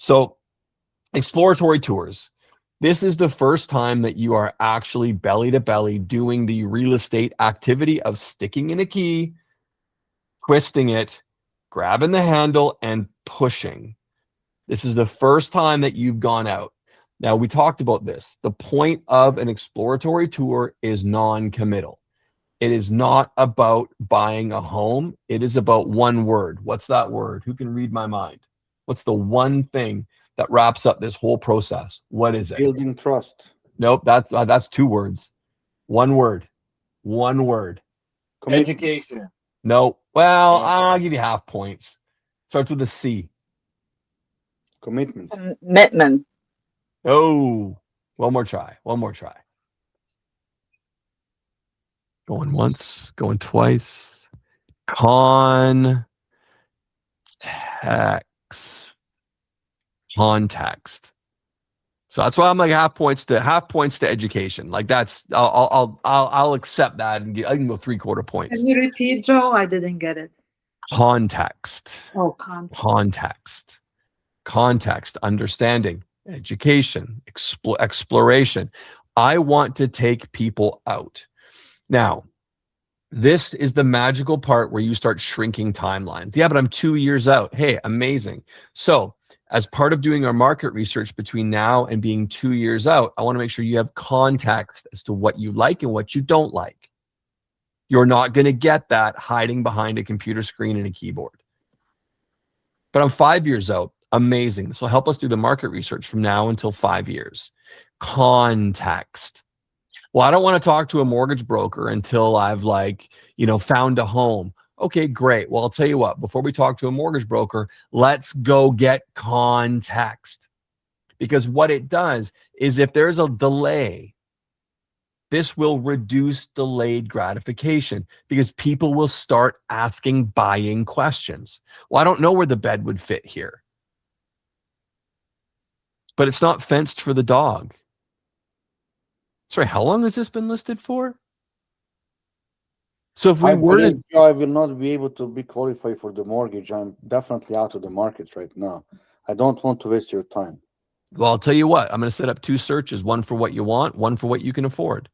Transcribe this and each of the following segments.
So exploratory tours. This is the first time that you are actually belly to belly doing the real estate activity of sticking in a key, twisting it, grabbing the handle, and pushing. This is the first time that you've gone out. Now, we talked about this. The point of an exploratory tour is non-committal. It is not about buying a home. It is about one word. What's that word? Who can read my mind? What's the one thing that wraps up this whole process? What is it? Building trust. Nope, that's two words. One word. One word. Education. No. Well, I'll give you half points. Starts with a C. Commitment. Commitment. Oh, one more try. One more try. Going once, going twice. Context. Context. So that's why I'm like half points to education. Like that's I'll accept that and I can go 3/4 points. Can you repeat, Joe? I didn't get it. Context. Oh, context. Context. Context. Understanding. Education. Exploration. I want to take people out. Now, this is the magical part where you start shrinking timelines. Yeah, but I'm 2 years out. Hey, amazing. So as part of doing our market research between now and being 2 years out, I want to make sure you have context as to what you like and what you don't like. You're not going to get that hiding behind a computer screen and a keyboard. But I'm 5 years out. Amazing. This will help us do the market research from now until 5 years. Context. Well, I don't want to talk to a mortgage broker until I've found a home. Okay, great. Well, I'll tell you what, before we talk to a mortgage broker, let's go get context. Because what it does is if there's a delay, this will reduce delayed gratification because people will start asking buying questions. Well, I don't know where the bed would fit here, but it's not fenced for the dog. Sorry, how long has this been listed for? So if we were to, I will not be able to be qualified for the mortgage. I'm definitely out of the market right now. I don't want to waste your time. well, I'll tell you what, I'm going to set up 2 searches, one for what you want, one for what you can afford.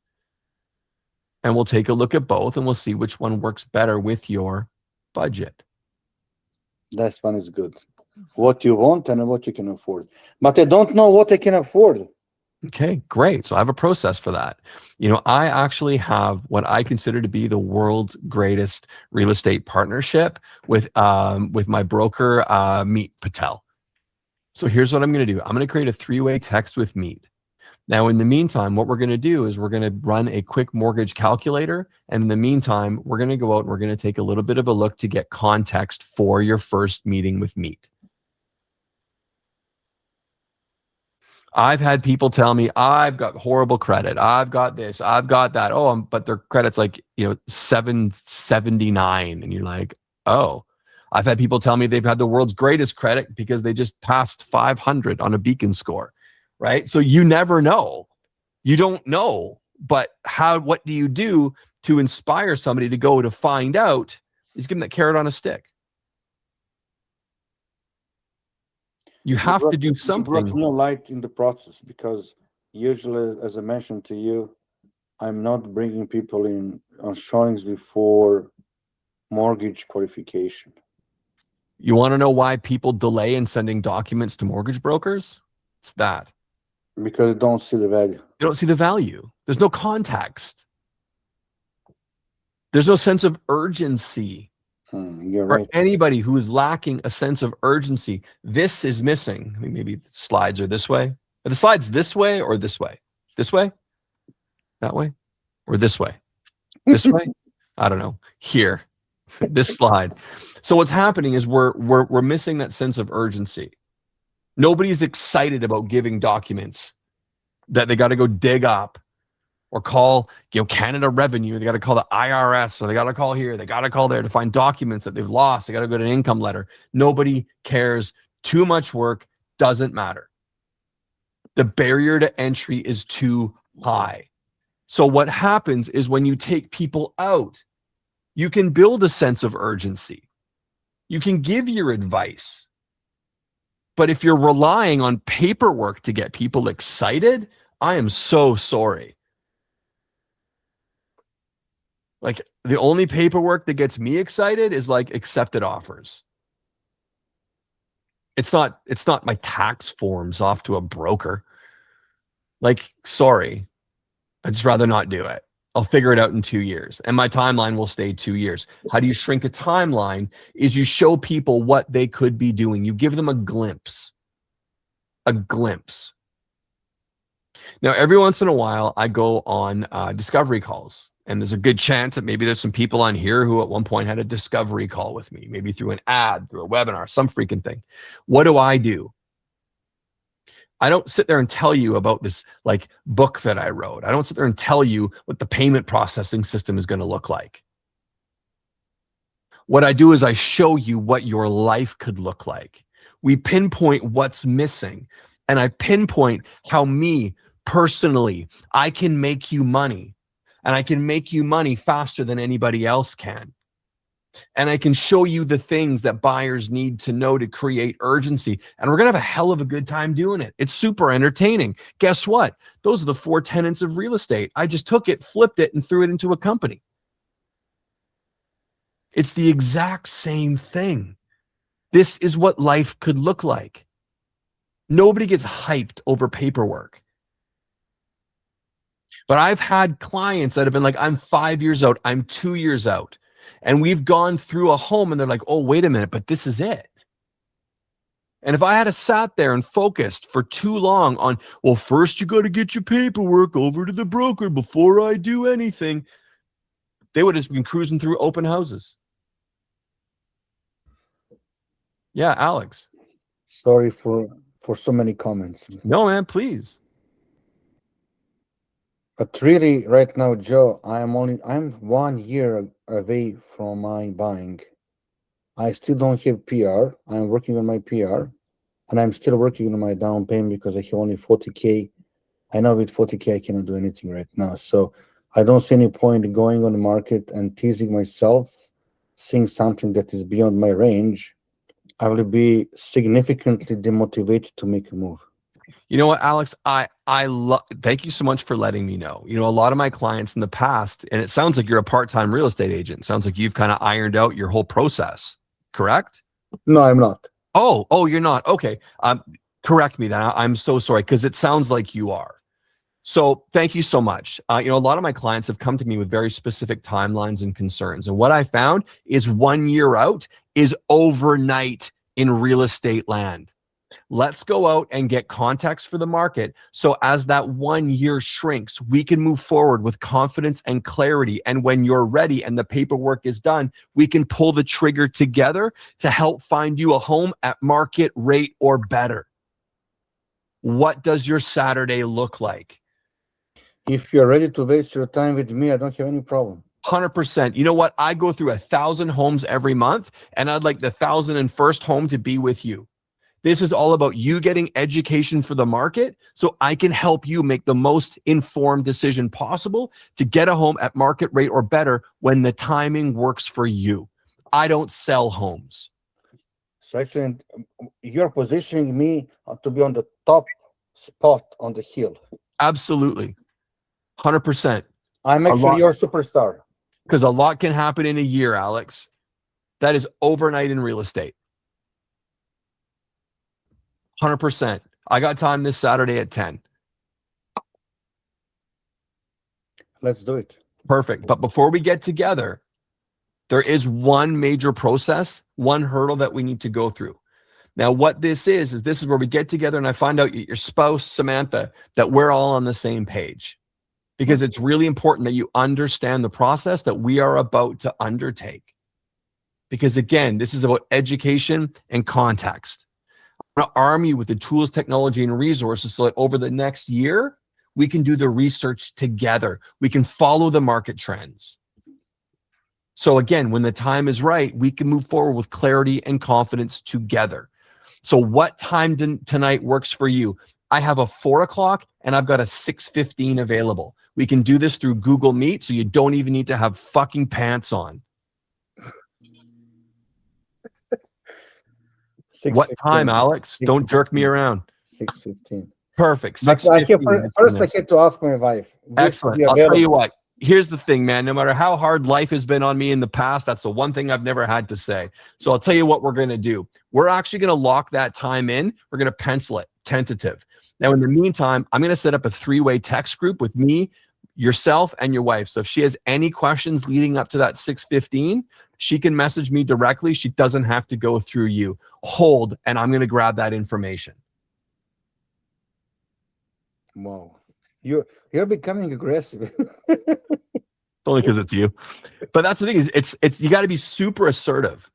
And we'll take a look at both and we'll see which one works better with your budget. That one is good. What you want and what you can afford. But I don't know what I can afford. Okay, great. So I have a process for that. I actually have what I consider to be the world's greatest real estate partnership with my broker, Meet Patel. So here's what I'm going to do. I'm going to create a 3-way text with Meet. Now, in the meantime, what we're going to do is we're going to run a quick mortgage calculator. And in the meantime, we're going to go out and we're going to take a little bit of a look to get context for your first meeting with Meet. I've had people tell me, I've got horrible credit. I've got this, I've got that. Oh, but their credit's like, 779. And you're like, oh. I've had people tell me they've had the world's greatest credit because they just passed 500 on a beacon score, right? So you never know. You don't know. But what do you do to inspire somebody to go to find out? Is give them that carrot on a stick. You have to do something. You brought no light in the process because usually, as I mentioned to you, I'm not bringing people in on showings before mortgage qualification. You want to know why people delay in sending documents to mortgage brokers? It's that. Because they don't see the value. They don't see the value. There's no context. There's no sense of urgency. You're right. For anybody who is lacking a sense of urgency, this is missing. I mean, maybe the slides are this way. Are the slides this way or this way? This way? That way? Or this way? This way? I don't know. Here. This slide. So what's happening is we're missing that sense of urgency. Nobody's excited about giving documents that they got to go dig up or call, Canada Revenue. They got to call the IRS, or they got to call here, they got to call there to find documents that they've lost. They got to go to an income letter. Nobody cares. Too much work doesn't matter. The barrier to entry is too high. So what happens is when you take people out, you can build a sense of urgency. You can give your advice. But if you're relying on paperwork to get people excited, I am so sorry. Like, the only paperwork that gets me excited is like accepted offers. It's not my tax forms off to a broker. Like, sorry, I'd just rather not do it. I'll figure it out in 2 years, and my timeline will stay 2 years. How do you shrink a timeline? Is you show people what they could be doing. You give them a glimpse. A glimpse. Now, every once in a while, I go on discovery calls, and there's a good chance that maybe there's some people on here who at one point had a discovery call with me, maybe through an ad, through a webinar, some freaking thing. What do? I don't sit there and tell you about this like book that I wrote. I don't sit there and tell you what the payment processing system is going to look like. What I do is I show you what your life could look like. We pinpoint what's missing, and I pinpoint how me personally, I can make you money, and I can make you money faster than anybody else can. And I can show you the things that buyers need to know to create urgency. And we're going to have a hell of a good time doing it. It's super entertaining. Guess what? Those are the 4 tenets of real estate. I just took it, flipped it, and threw it into a company. It's the exact same thing. This is what life could look like. Nobody gets hyped over paperwork. But I've had clients that have been like, I'm 5 years out, I'm 2 years out. And we've gone through a home and they're like, oh, wait a minute, but this is it. And if I had sat there and focused for too long on, well, first you got to get your paperwork over to the broker before I do anything, they would have been cruising through open houses. Yeah, Alex. Sorry for so many comments. No, man, please. But really, right now, Joe, I'm 1 year away from my buying. I still don't have PR. I'm working on my PR, and I'm still working on my down payment because I have only 40K. I know with 40K I cannot do anything right now. So I don't see any point in going on the market and teasing myself, seeing something that is beyond my range. I will be significantly demotivated to make a move. You know what, Alex? Thank you so much for letting me know. You know, a lot of my clients in the past, and it sounds like you're a part-time real estate agent. Sounds like you've kind of ironed out your whole process, correct? No, I'm not. Oh, you're not. Okay. Correct me then. I'm so sorry, because it sounds like you are. So thank you so much. You know, a lot of my clients have come to me with very specific timelines and concerns. And what I found is 1 year out is overnight in real estate land. Let's go out and get context for the market. So as that 1 year shrinks, we can move forward with confidence and clarity. And when you're ready and the paperwork is done, we can pull the trigger together to help find you a home at market rate or better. What does your Saturday look like? If you're ready to waste your time with me, I don't have any problem. 100%. You know what? I go through 1,000 homes every month, and I'd like the 1,001st home to be with you. This is all about you getting education for the market so I can help you make the most informed decision possible to get a home at market rate or better when the timing works for you. I don't sell homes. So actually, you're positioning me to be on the top spot on the hill. Absolutely. 100%. I'm actually your superstar. Because a lot can happen in a year, Alex. That is overnight in real estate. 100%. I got time this Saturday at 10. Let's do it. Perfect. But before we get together, there is one major process, one hurdle that we need to go through. Now, what this is this is where we get together and I find out your spouse, Samantha, that we're all on the same page. Because it's really important that you understand the process that we are about to undertake. Because again, this is about education and context. I'm going to arm you with the tools, technology, and resources so that over the next year, we can do the research together. We can follow the market trends. So again, when the time is right, we can move forward with clarity and confidence together. So what time tonight works for you? I have a 4 o'clock and I've got a 6:15 available. We can do this through Google Meet, so you don't even need to have fucking pants on. What time, 6:15. Alex? Don't jerk me around. 6:15. Perfect. But I have, 6:15. first, I had to ask my wife. Will she Excellent. be I'll tell you available? what. Here's the thing, man. No matter how hard life has been on me in the past, that's the one thing I've never had to say. So I'll tell you what we're going to do. We're actually going to lock that time in. We're going to pencil it, tentative. Now, in the meantime, I'm going to set up a 3-way text group with me, yourself, and your wife. So if she has any questions leading up to that 6:15, she can message me directly. She doesn't have to go through you. Hold, and I'm going to grab that information. Wow. You're becoming aggressive. Only because it's you. But that's the thing is it's you got to be super assertive.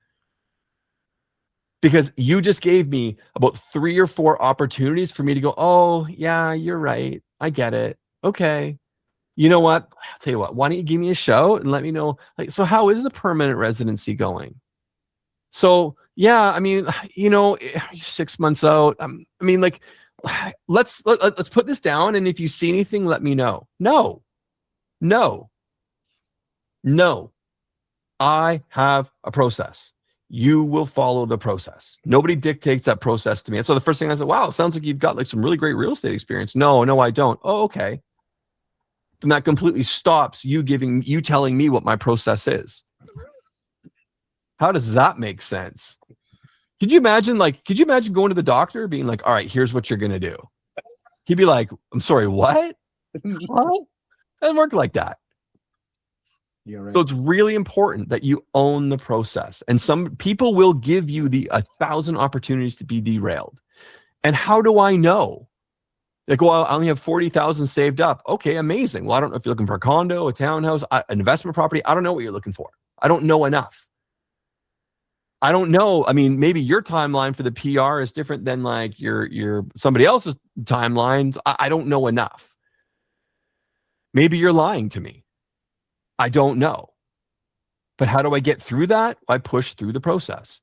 Because you just gave me about 3 or 4 opportunities for me to go, oh, yeah, you're right. I get it. Okay. You know what? I'll tell you what. Why don't you give me a show and let me know? Like, so how is the permanent residency going? So, yeah, I mean, you're 6 months out. I mean, like, let's put this down. And if you see anything, let me know. No. I have a process. You will follow the process. Nobody dictates that process to me. And so the first thing I said, wow, it sounds like you've got like some really great real estate experience. No, I don't. Oh, okay. Then that completely stops you telling me what my process is. How does that make sense? Could you imagine going to the doctor being like, all right, here's what you're going to do. He'd be like, I'm sorry, what? What? It doesn't work like that. You're right. So it's really important that you own the process. And some people will give you 1,000 opportunities to be derailed. And how do I know? Like, well, I only have 40,000 saved up. Okay, amazing. Well, I don't know if you're looking for a condo, a townhouse, an investment property. I don't know what you're looking for. I don't know enough. I don't know. I mean, maybe your timeline for the PR is different than like your somebody else's timelines. I don't know enough. Maybe you're lying to me. I don't know. But how do I get through that? I push through the process.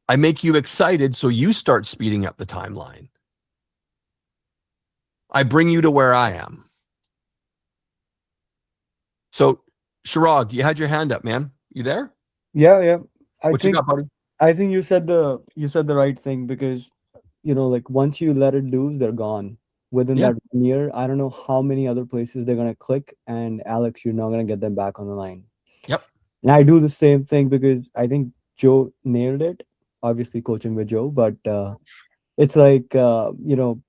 I make you excited so you start speeding up the timeline. I bring you to where I am. So, Shirag, you had your hand up, man. You there? Yeah. What you got, buddy? I think you said the right thing, because like once you let it loose, they're gone. Within Yeah. that 1 year, I don't know how many other places they're gonna click, and Alex, you're not gonna get them back on the line. Yep. And I do the same thing because I think Joe nailed it. Obviously, coaching with Joe, but it's like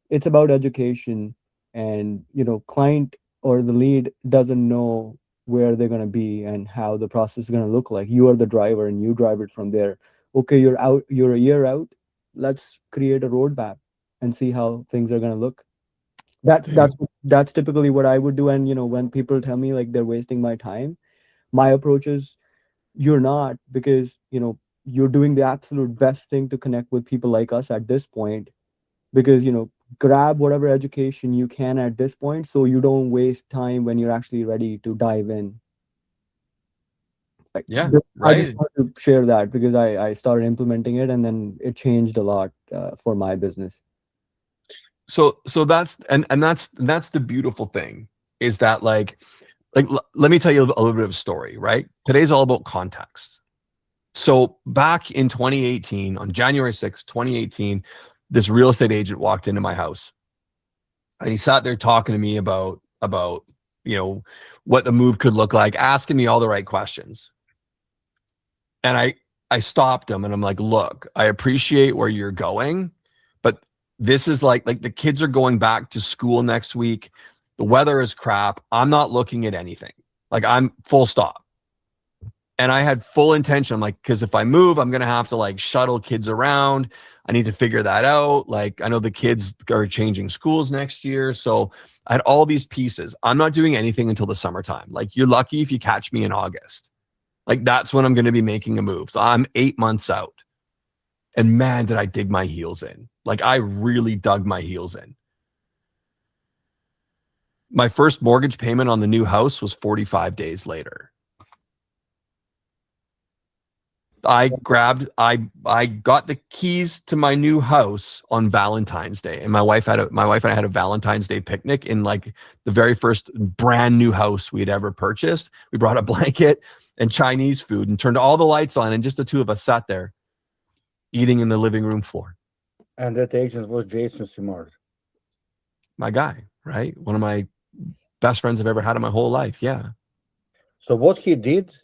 it's about education, and client or the lead doesn't know where they're gonna be and how the process is gonna look like. You are the driver, and you drive it from there. Okay, you're a year out. Let's create a roadmap and see how things are gonna look. That's typically what I would do. And when people tell me like they're wasting my time, my approach is, you're not, because you're doing the absolute best thing to connect with people like us at this point, because grab whatever education you can at this point so you don't waste time when you're actually ready to dive in. Yeah, I just right. want to share that because I started implementing it, and then it changed a lot for my business. So that's the beautiful thing, is that like let me tell you a little bit of a story, right? Today's all about context. So back in 2018, on January 6th, 2018, this real estate agent walked into my house, and he sat there talking to me about what the move could look like, asking me all the right questions. And I stopped him, and I'm like, look, I appreciate where you're going, but this is like the kids are going back to school next week. The weather is crap. I'm not looking at anything. Like, I'm full stop. And I had full intention. I'm like, because if I move, I'm going to have to like shuttle kids around. I need to figure that out. Like, I know the kids are changing schools next year. So I had all these pieces. I'm not doing anything until the summertime. Like, you're lucky if you catch me in August. Like, that's when I'm going to be making a move. So I'm 8 months out. And man, did I dig my heels in. Like, I really dug my heels in. My first mortgage payment on the new house was 45 days later. I got the keys to my new house on Valentine's Day, and my wife and I had a Valentine's Day picnic in like the very first brand new house we had ever purchased. We brought a blanket and Chinese food and turned all the lights on, and just the two of us sat there. eating in the living room floor. And that agent was Jason Simard. My guy, right? One of my best friends I've ever had in my whole life. Yeah. So what he did,